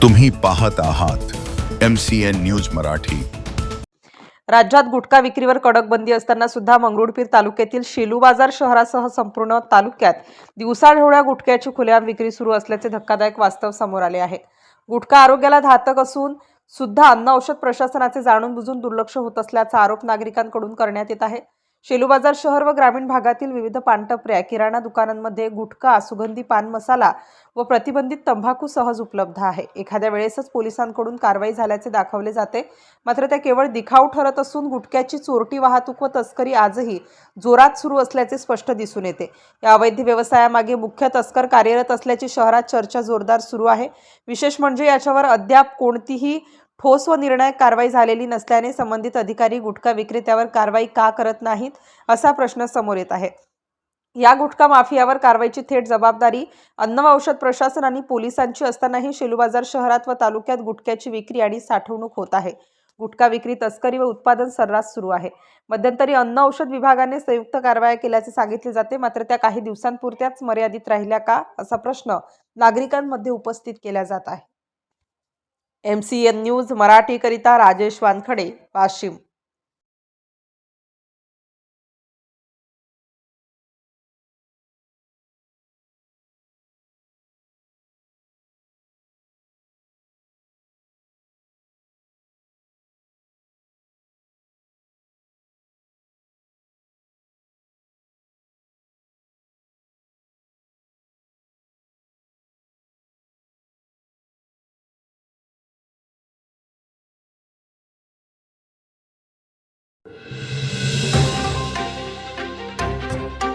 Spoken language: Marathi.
तुम्ही पाहत आहात MCN न्यूज मराठी। राज्यात गुटखा विक्रीवर कडक बंदी असताना सुद्धा मंगरुळपीर तालुक्यातील शेलू बाजार शहरासह संपूर्ण तालुक्यात दिवसाढवळ्या गुटख्याची खुलेआम विक्री सुरू असल्याचे धक्कादायक वास्तव समोर आले आहे। गुटखा आरोग्याला घातक असून सुद्धा अन्न औषध प्रशासनाचे जाणून बुजून दुर्लक्ष होत असल्याचा आरोप नागरिकांकडून करण्यात येत आहे। शेलू बाजार शहर व ग्रामीण भागातील विविध पानटपऱ्या, किराणा दुकानांमध्ये गुटखा, सुगंधी पान मसाला व प्रतिबंधित तंबाखू सहज उपलब्ध आहे। एखाद्या वेळेसच पोलिसांकडून कारवाई झाल्याचे दाखवले जाते, मात्र त्या केवळ दिखाऊ ठरत असून गुटख्याची चोरटी, वाहतूक व तस्करी आजही जोरात सुरू असल्याचे स्पष्ट दिसून येते। या अवैध व्यवसायामागे मुख्य तस्कर कार्यरत असल्याची शहरात चर्चा जोरदार सुरू आहे। विशेष म्हणजे याच्यावर अद्याप कोणतीही ठोस व निर्णायक कारवाई झालेली नसल्याने संबंधित अधिकारी गुटखा विक्रेत्यावर कारवाई का करत नाहीत असा प्रश्न समोर येत आहे। या गुटखा माफियावर कारवाईची थेट जबाबदारी अन्न व औषध प्रशासन आणि पोलिसांची असतानाही शेलू बाजार शहरात व तालुक्यात गुटख्याची विक्री आणि साठवणूक होत आहे। गुटखा विक्री, तस्करी व उत्पादन सर्रास सुरू आहे। मध्यंतरी अन्न औषध विभागाने संयुक्त कारवाया केल्याचे सांगितले जाते, मात्र त्या काही दिवसांपुरत्याच मर्यादित राहिल्या का असा प्रश्न नागरिकांमध्ये उपस्थित केला जात आहे। MCN न्यूज मराठी करिता राजेश वानखडे, वाशिम।